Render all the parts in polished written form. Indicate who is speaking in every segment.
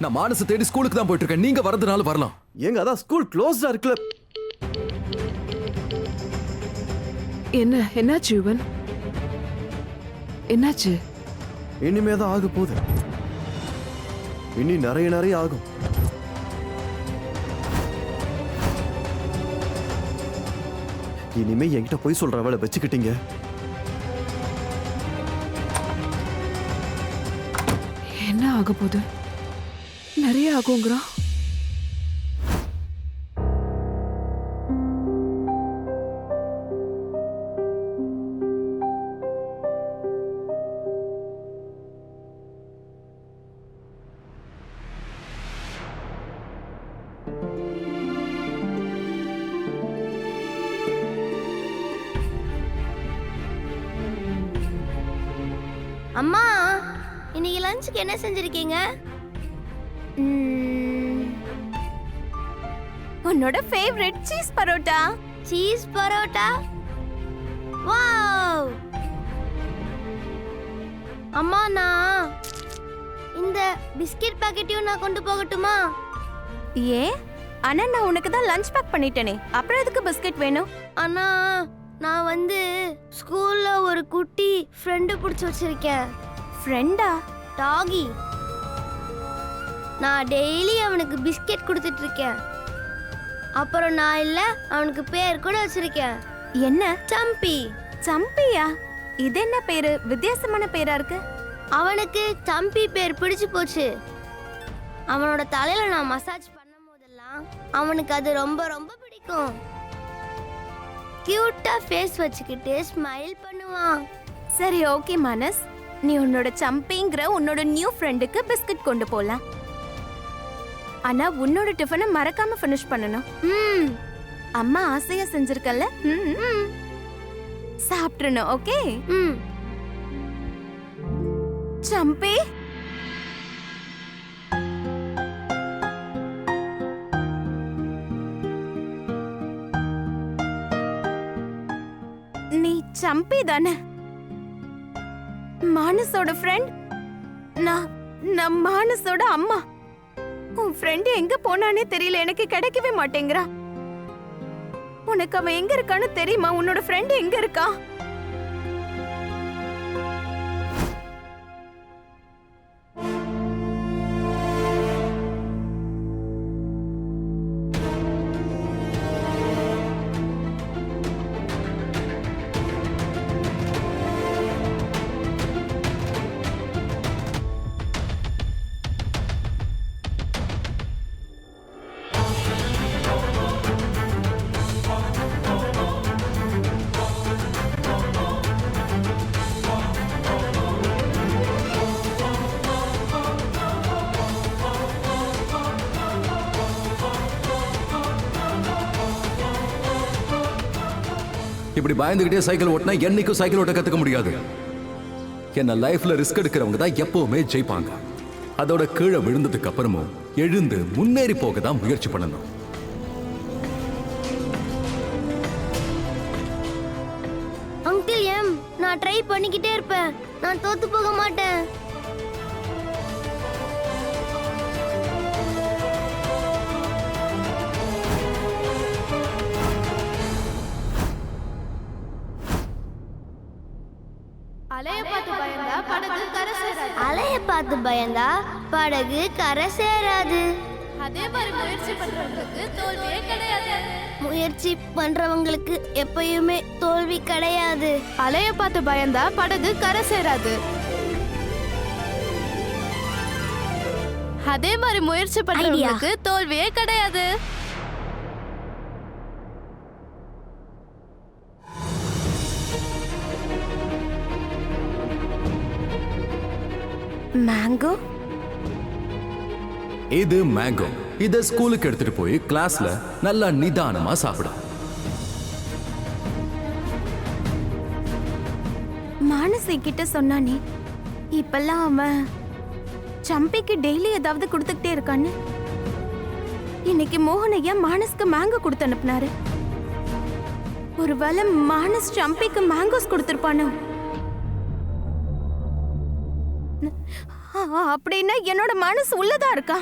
Speaker 1: நான் மானச தேடி ஸ்கூலுக்கு தான் போயிட்டு இருக்கேன். நீங்க வரதுனால வரலாம்.
Speaker 2: ஏங்க அதான் ஸ்கூல் க்ளோஸ்டா இருக்குல்ல.
Speaker 3: என்னாச்சு யுவன்? என்னாச்சு?
Speaker 2: இனிமே தான் ஆக போகுது. இனி நிறைய ஆகும். இனிமே என்கிட்ட போய் சொல்ற அவளை வச்சுக்கிட்டீங்க.
Speaker 3: என்ன ஆக போகுது? நிறைய ஆகுங்கிறான்.
Speaker 4: அம்மா, இன்னைக்கு லஞ்சுக்கு என்ன செஞ்சிருக்கீங்க?
Speaker 5: உன்னோட favourite cheese parotta.
Speaker 4: Cheese parotta? Wow! அம்மா, நான் இந்த பிஸ்கட் பாக்கெட்டையும் நான் கொண்டு போகட்டுமா?
Speaker 5: ஏன்? ஆனா நான் உனக்கு தான் லஞ்ச் பேக் பண்ணிட்டேனே, அப்புறம் எதுக்கு பிஸ்கட் வேணும்?
Speaker 4: அண்ணா, நான் ஸ்கூல்ல ஒரு குட்டி ஃப்ரெண்டு பிடிச்சி வச்சிருக்கேன்.
Speaker 5: ஃப்ரெண்டா?
Speaker 4: டாகி. நான் டெய்லி அவனுக்கு பிஸ்கெட் கொடுத்துட்டு இருக்கேன். அப்புறம் நான் இல்ல, அவனுக்கு பேர் கூட வச்சிருக்கேன்.
Speaker 5: என்ன?
Speaker 4: சம்பி.
Speaker 5: சம்பியா? இது என்ன பேரு? வித்தியாசமான பேரா இருக்கு.
Speaker 4: அவனுக்கு சம்பி பேர் பிடிச்சு போச்சு. அவனோட தலையில நான் மசாஜ் பண்ணும் போதெல்லாம் அவனுக்கு அது ரொம்ப ரொம்ப பிடிக்கும். கியூட்டா ஃபேஸ் வச்சுக்கிட்டு ஸ்மைல் பண்ணுவான்.
Speaker 5: சரி, ஓகே மானஸ், நீ உன்னோட சம்பிங்கிற உன்னோட நியூ ஃப்ரெண்டுக்கு பிஸ்கட் கொண்டு போலாம். ஆனா உன்னோட டிஃபனை மறக்காம ஃபினிஷ் பண்ணணும். அம்மா ஆசையா செஞ்சிருக்கல, சாப்பிட்டுறணும். ஓகே? சம்பி, நீ சம்பி தானே? மானஸோட ஃப்ரெண்ட்? நான் மானஸோட அம்மா. உன் ஃப்ரெண்ட் எங்க போனானே தெரியல, எனக்கு கிடைக்கவே மாட்டேங்கிறா. உனக்கு அவன் எங்க இருக்கான்னு தெரியுமா? உன்னோட ஃப்ரெண்ட் எங்க இருக்கா?
Speaker 1: இப்படி பயந்துகிட்டே சைக்கிள் ஓட்டினா என்னைக்கும் சைக்கிள் ஓட்ட கத்துக்க முடியாது. என்ன லைஃப்ல ரிஸ்க் எடுக்கிறவங்க தான் எப்பவுமே ஜெயிப்பாங்க. அதோட கீழே விழுந்ததுக்கு அப்புறமும் எழுந்து முன்னேறி போக தான் முயற்சி பண்ணணும்.
Speaker 4: அங்கிள் எம், நான் ட்ரை பண்ணிக்கிட்டே இருப்பேன். நான் தோத்து போக மாட்டேன். அலைய பார்த்து பயந்தா படகு கரை சேராது.
Speaker 6: அதே மாதிரி முயற்சி பண்றவங்களுக்கு தோல்வியே கிடையாது.
Speaker 4: முயற்சி பண்றவங்களுக்கு எப்பயுமே தோல்வி கிடையாது.
Speaker 6: அலைய பார்த்து பயந்தா படகு கரை சேராது. அதே மாதிரி முயற்சி பண்றவங்களுக்கு தோல்வியே கிடையாது.
Speaker 5: மேங்கோ?
Speaker 1: இது மேங்கோ. இத ஸ்கூலுக்கு எடுத்துட்டு போய் கிளாஸ்ல நல்லா நிதானமா சாப்பிடு.
Speaker 5: மானசி கிட்ட சொன்னானே, இப்பெல்லாம் அவன் சம்பிக்கு டெய்லி ஏதாவது கொடுத்துக்கிட்டே இருக்கான்னு. இன்னைக்கு மோகனையா மானஸ்க்கு மேங்கோ கொடுத்து அனுப்புனாரு. ஒருவேளை மானஸ் சம்பிக்கு மேங்கோஸ் கொடுத்திருப்பானோ? அப்படின்னா என்னோட மனசு உள்ளதா இருக்கா?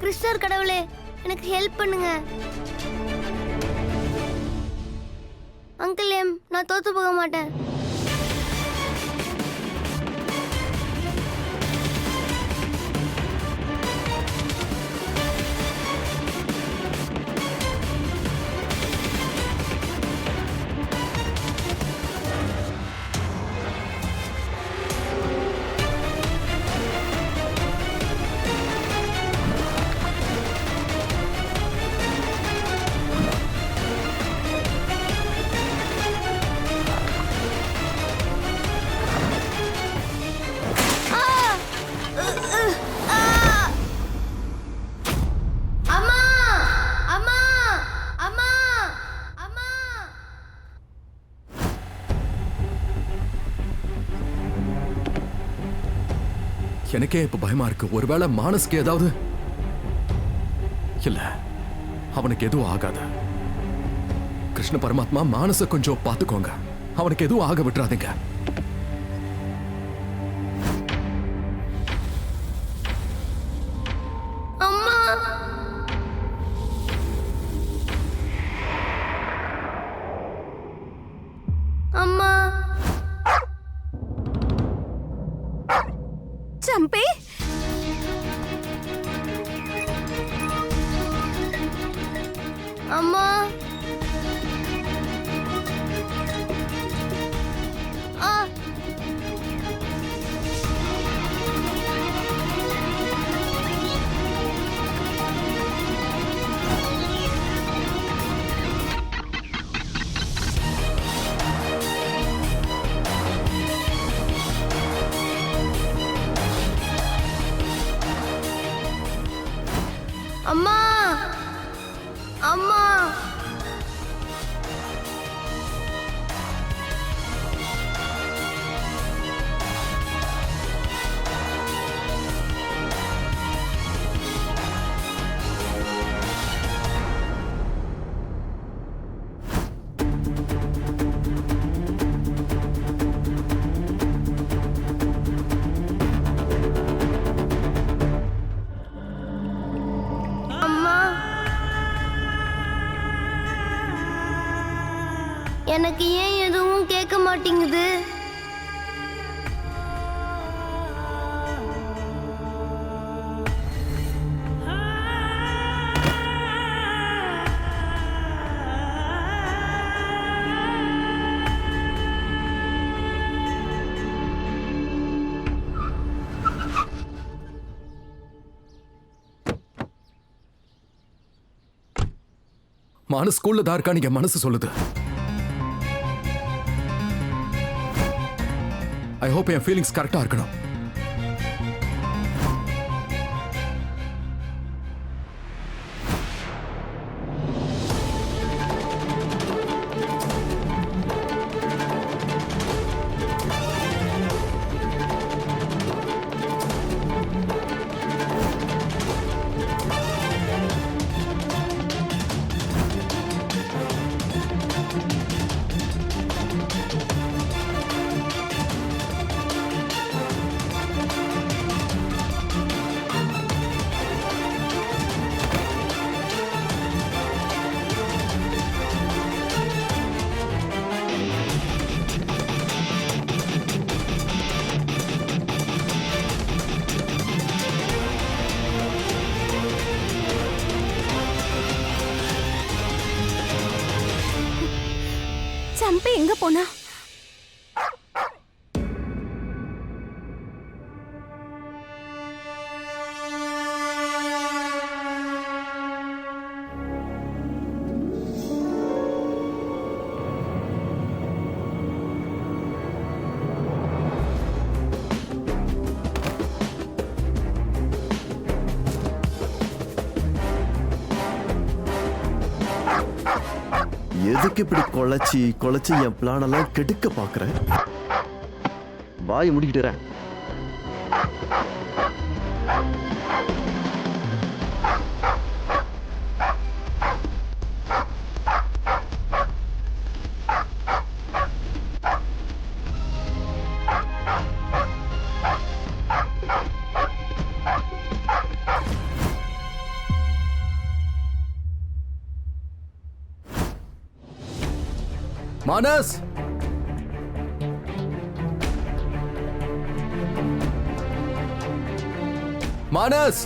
Speaker 4: கிறிஸ்டர் கடவுளே, எனக்கு ஹெல்ப் பண்ணுங்க. அங்கிள் எம், நான் தோத்து போக மாட்டேன். அம்மா அம்மா அம்மா அம்மா.
Speaker 1: எனக்கே இப்ப பயமா இருக்கு. ஒருவேளை மானஸ்க்கு ஏதாவது இல்ல, அவனுக்கு எதுவும் ஆகாது. கிருஷ்ண பரமாத்மா மானச கொஞ்சம் பாத்துக்கோங்க. அவனுக்கு எதுவும் ஆக விட்டுறாதீங்க.
Speaker 4: அம்மா அம்மா.
Speaker 5: சம்பி,
Speaker 4: அம்மா ஆ. அம்மா அம்மா. அம்மா, எனக்கு ஏன் எதுவும் கேட்க மாட்டேங்குது?
Speaker 1: மானஸ் ஸ்கூல்ல தான் இருக்கா, நீங்க மனசு சொல்லுது. ஐ ஹோப் என் ஃபீலிங்ஸ் கரெக்டா இருக்கணும்.
Speaker 5: சம்பி எங்க போனா?
Speaker 2: எதுக்கு இப்படி கொலைச்சி என் பிளான் எல்லாம் கெடுக்க பாக்குறேன்? வாயை முடிக்கிட்டுறேன்.
Speaker 1: மானஸ், மானஸ்,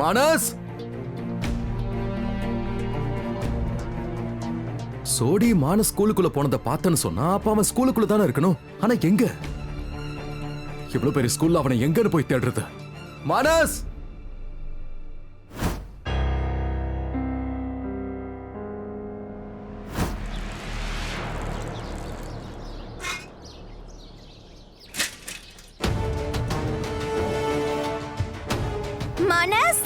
Speaker 1: மானஸ். சோடி மானஸ் ஸ்கூலுக்குள்ள போனதை பார்த்தேன்னு சொன்னா அப்ப அவன் ஸ்கூலுக்குள்ள தானே இருக்கணும். ஆனா எங்க? இவ்வளவு பெரிய ஸ்கூல்ல அவனை எங்கன்னு போய் தேடுறது? மானஸ்,
Speaker 5: மனஸ்,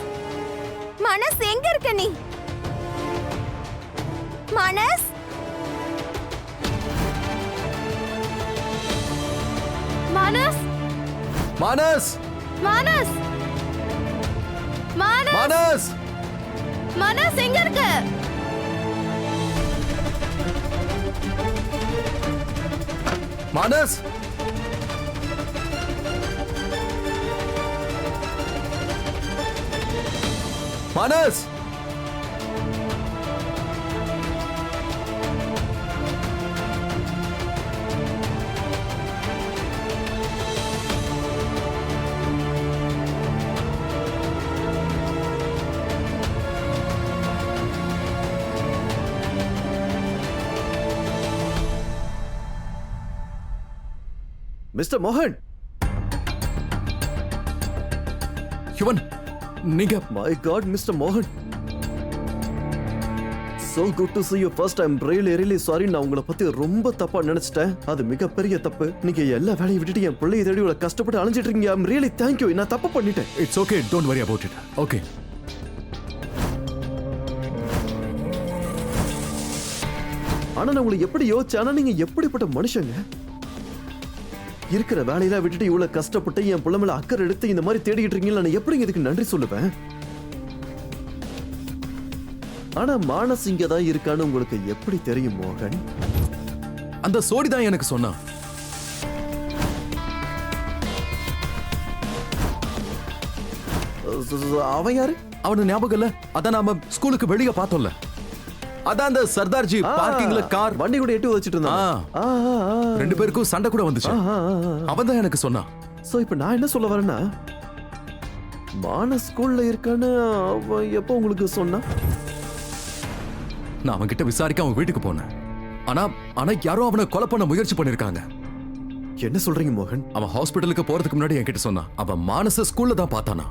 Speaker 5: மனஸ் எங்க இருக்க நீ? மனஸ்,
Speaker 6: மானஸ்
Speaker 1: மானஸ்,
Speaker 6: மானஸ் மானஸ்
Speaker 1: மானஸ்,
Speaker 6: மானஸ் எங்க இருக்க?
Speaker 1: மானஸ், மானஸ்.
Speaker 2: மிஸ்டர் மோகன்,
Speaker 1: யுவன், நீங்க
Speaker 2: மை காட் மிஸ்டர் மோகன், so good to see you first. I'm really sorry. நான் உங்களை பத்தி ரொம்ப தப்பா நினைச்சிட்டேன். அது மிகப்பெரிய தப்பு. நீங்க எல்லா வேலையும் விட்டுட்டு என் பிள்ளையை தேடி இவ்வளவு கஷ்டப்பட்டு அலைஞ்சிட்டு இருக்கீங்க. I'm really thank you. நான் தப்பு பண்ணிட்டேன்.
Speaker 1: It's okay, don't worry about it. Okay.
Speaker 2: ஆனா நான் உங்களை எப்படி யோசிச்சேன்? ஆனா நீங்க எப்படிப்பட்ட மனுஷங்க? இருக்கிற வேலையில விட்டுட்டு இவ்வளவு கஷ்டப்பட்டு என் பிள்ளை மேல அக்கறை எடுத்து இந்த மாதிரி தேடிட்டு இருக்கீங்களா? நான் எப்படி இதுக்கு நன்றி சொல்லுவேன்? ஆனா மானஸ் இங்க தான் இருக்கான்னு உங்களுக்கு எப்படி தெரியும் மோகன்?
Speaker 1: அந்த சோடி தான் எனக்கு சொன்னா.
Speaker 2: அவன் யாரு?
Speaker 1: அவனு ஞாபகம் இல்ல? அதான் நாம ஸ்கூலுக்கு வெளிய பார்த்தோம்ல, அதான் அந்த சர்தார்ஜி பார்க்கிங்ல கார்
Speaker 2: வண்டி கூட எட்டு வச்சிட்டு இருந்தான்.
Speaker 1: ரெண்டு பேருக்கும் சண்டை கூட வந்துச்சு. அவன் தான் எனக்கு சொன்னான்.
Speaker 2: சோ இப்போ நான் என்ன சொல்ல வரேன்னா, மானஸ் ஸ்கூல்ல இருக்கான்னு அவன் எப்போ உங்களுக்கு சொன்னா?
Speaker 1: நான் அவன் கிட்ட விசாரிக்க அவன் வீட்டுக்கு போனேன். ஆனா யாரோ அவனை கொலை பண்ண முயற்சி பண்ணிருக்காங்க.
Speaker 2: என்ன சொல்றீங்க மோகன்?
Speaker 1: அவன் ஹாஸ்பிட்டலுக்கு போறதுக்கு முன்னாடி என்கிட்ட சொன்னான், அவன் மானச ஸ்கூல்ல தான் பார்த்தானா.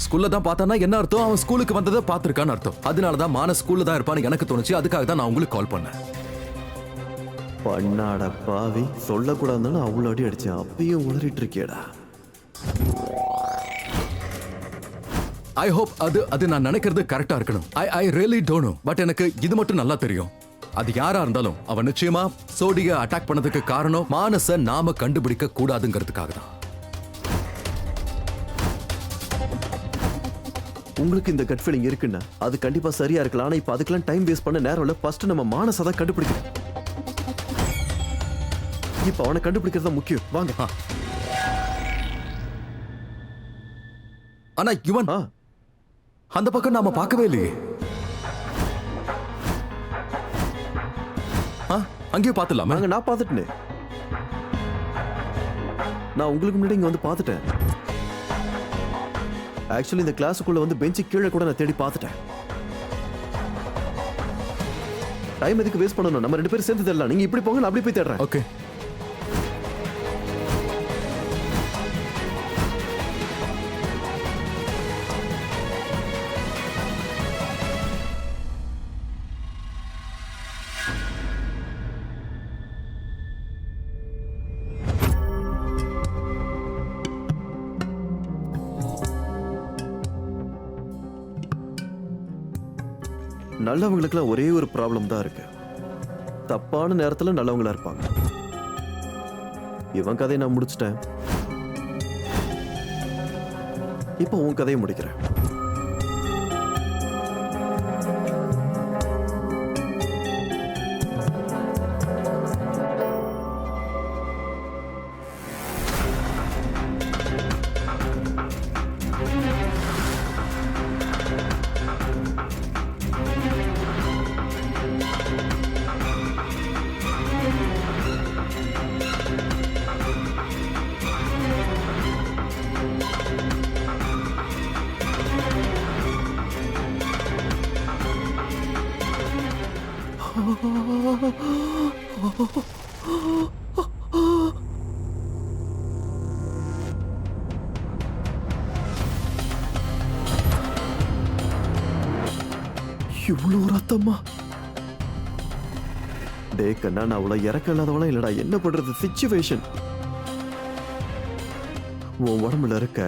Speaker 1: ஸ்கூல்ல தான் பார்த்தானா என்ன அர்த்தம்? அவன் ஸ்கூலுக்கு வந்ததை பார்த்திருக்கான்னு அர்த்தம். அதனாலதான் மானஸ் ஸ்கூல்ல தான் இருப்பான்னு எனக்கு தோணுச்சு. அதுக்காக தான் நான் உங்களுக்கு கால் பண்ணேன்.
Speaker 2: பண்ணாட பாவி, சொல்லக்கூடாதுன்னு அவ்வளோ அடி அடிச்சேன். அப்பயும் உளறிட்டு இருக்கேடா.
Speaker 1: ஐ ஹோப் அது நான் நினைக்கிறது கரெக்டா இருக்கணும். I really don't know. But எனக்கு இது மட்டும் நல்லா தெரியும். அது யாரா இருந்தாலும் அவன் நிச்சயமா சோடியை அட்டாக் பண்ணதுக்கு காரணம் மானஸ நாம கண்டுபிடிக்க கூடாதுங்கிறதுக்காக தான்.
Speaker 2: உங்களுக்கு இந்த கட் ஃபீலிங் இருக்குன்னா அது கண்டிப்பா சரியா இருக்கலாம். ஆனா இப்ப அதுக்கெல்லாம் டைம் வேஸ்ட் பண்ண நேரம் இல்ல. ஃபர்ஸ்ட் நம்ம மானஸை தான் கண்டுபிடிக்கணும். இப்ப அவனை கண்டுபிடிக்கிறது தான் முக்கியம். வாங்க.
Speaker 1: ஆனா யுவன், அந்த பக்கம் நாம பார்க்கவே இல்லையே. அங்கேயும் பார்த்துலாமா?
Speaker 2: நான் பார்த்துட்டேன். நான் உங்களுக்கு முன்னாடி இங்க வந்து பார்த்துட்டேன். ஆக்சுவலி இந்த கிளாஸுக்குள்ள வந்து பெஞ்சு கீழே கூட நான் தேடி பார்த்துட்டேன். டைம் எதுக்கு வேஸ்ட் பண்ணணும்? நம்ம ரெண்டு பேரும் சேர்ந்து தேடலாம். நீங்க இப்படி போங்க, நான் அப்படி போய் தேடுறேன்.
Speaker 1: ஓகே.
Speaker 2: நல்லவங்களுக்குலாம் ஒரே ஒரு ப்ராப்ளம் தான் இருக்கு. தப்பான நேரத்துல நல்லவங்களா இருப்பாங்க. இவன் கதையை நான் முடிச்சிட்டேன். இப்போ உன் கதையை முடிக்கிறேன். இவ்வளவு ரத்தமா? டே கண்ணா, நான் அவ்வளவு இறக்க இல்லாதவளா இல்லடா. என்ன பண்றது? சிச்சுவேஷன். உன் உடம்புல இருக்க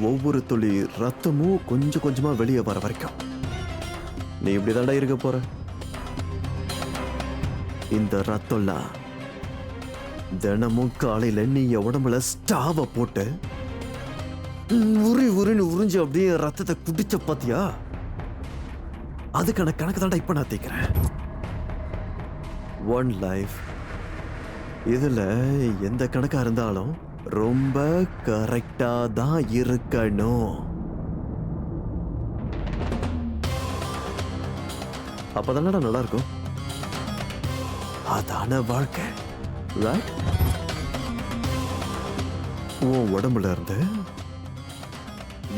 Speaker 2: ஒவ்வொரு துளி ரத்தமும் கொஞ்சம் கொஞ்சமா வெளியே வர வரைக்கும் நீ இப்படிதான்டா இருக்க போற. இந்த ரத்தம்லாம் தினமும் காலையில நீ என் உடம்புல ஸ்டாவ போட்டு உருன்னு உறிஞ்சு அப்படியே ரத்தத்தை குடிச்ச பாத்தியா? அதுக்கான கணக்கு தான்டா இப்ப நான் தேய்க்கிறேன். One life. இதுல எந்த கணக்கா இருந்தாலும் ரொம்ப கரெக்டா தான் இருக்கணும். அப்பதானடா நல்லா இருக்கும். அதான வாழ்க்கை, ரைட்? உன் உடம்புல இருந்து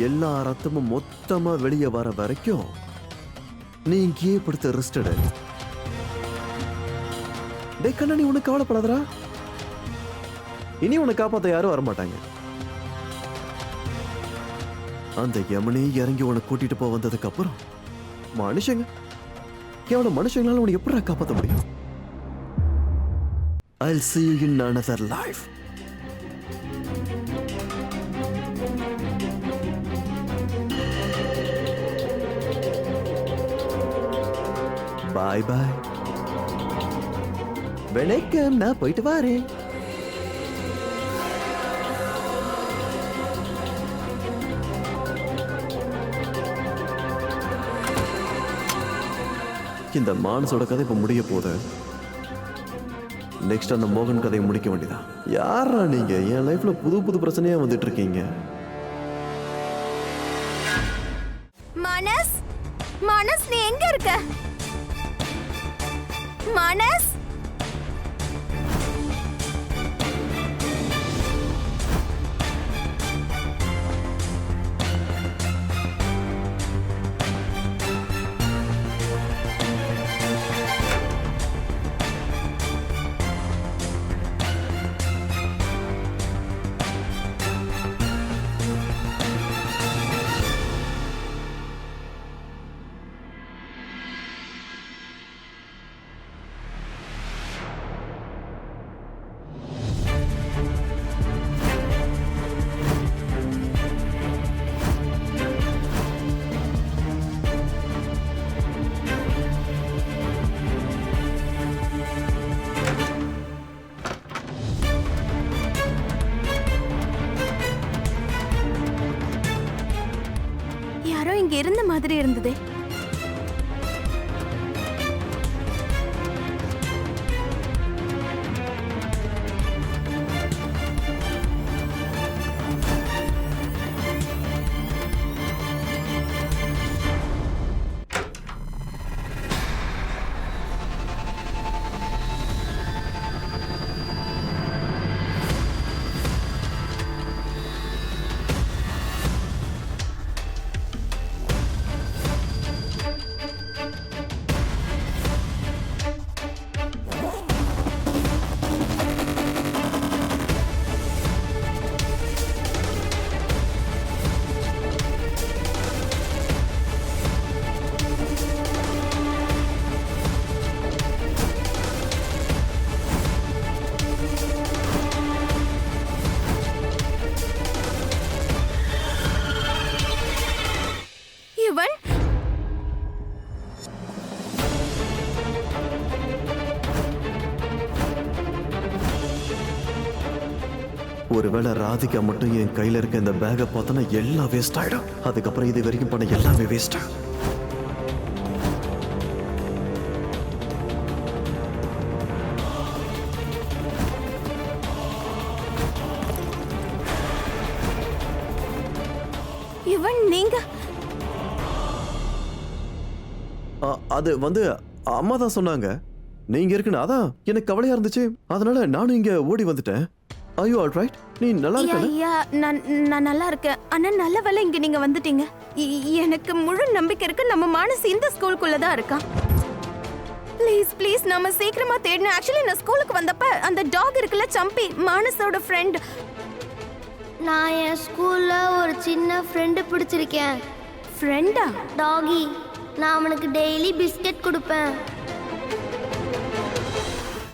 Speaker 2: எல்லா ரத்தமும் மொத்தமா வெளியே வர வரைக்கும் நீ இங்கேயே படுத்த ரெஸ்ட் எடு. டேய் கண்ணா, நீ உனக்கு கவலைப்படாதடா. இனி உன்னை காப்பாத்த யாரும் வரமாட்டாங்க. அந்த யமனே இறங்கி உன்னை கூட்டிட்டு போக வந்ததுக்கு அப்புறம் மனுஷங்க கேவலம் மனுஷங்களால உன்னை எப்படி காப்பாற்ற முடியும்? I'll see you in another life. Bye bye. வணக்கம், நான் போயிட்டு வரேன். இந்த மானசோட கதை இப்ப முடிய போகுது. நெக்ஸ்ட் அந்த மோகன் கதையை முடிக்க வேண்டியதான். யாரா நீங்க? என் லைஃப்ல புது புது பிரச்சனையா வந்துட்டு இருக்கீங்க.
Speaker 5: மானஸ், மானஸ் நீ எங்க இருக்க? மானஸ், யாரோ இங்க இருந்த மாதிரி இருந்ததே.
Speaker 2: ஒருவேளை ராதிகா மட்டும் என் கையில இருக்க இந்த பேக்கை பார்த்தோன்னா எல்லாம் வேஸ்ட் ஆயிடும். அதுக்கப்புறம் இது வரைக்கும் பண்ண எல்லாமே வேஸ்ட்.
Speaker 5: இவன் நீங்க
Speaker 2: அது வந்து அம்மா தான் சொன்னாங்க நீங்க இருக்குன்னு. அதான் எனக்கு கவலையா இருந்துச்சு, அதனால நானும் இங்க ஓடி வந்துட்டேன். ஐயோ ஆல் ரைட், நீ நல்லா
Speaker 5: யா,
Speaker 2: இருக்க?
Speaker 5: யா, நான் நல்லா இருக்கேன். ஆனா நல்ல வேளை இங்க நீங்க வந்துட்டீங்க. எனக்கு முழு நம்பிக்கை இருக்கு நம்ம மானஸ் இந்த ஸ்கூலுக்குள்ள தான் இருக்கான். ப்ளீஸ் ப்ளீஸ் நம்ம சீக்கிரமா தேடணும். ஆக்சுவலி நான் ஸ்கூலுக்கு வந்தப்ப அந்த டாக் இருக்குல்ல சம்பி, மானஸோட ஃப்ரெண்ட்.
Speaker 4: நான் என் ஸ்கூல்ல ஒரு சின்ன ஃப்ரெண்டு பிடிச்சிருக்கேன்.
Speaker 5: ஃப்ரெண்டா?
Speaker 4: டாகி. நான் அவனுக்கு டெய்லி பிஸ்கட் கொடுப்பேன்.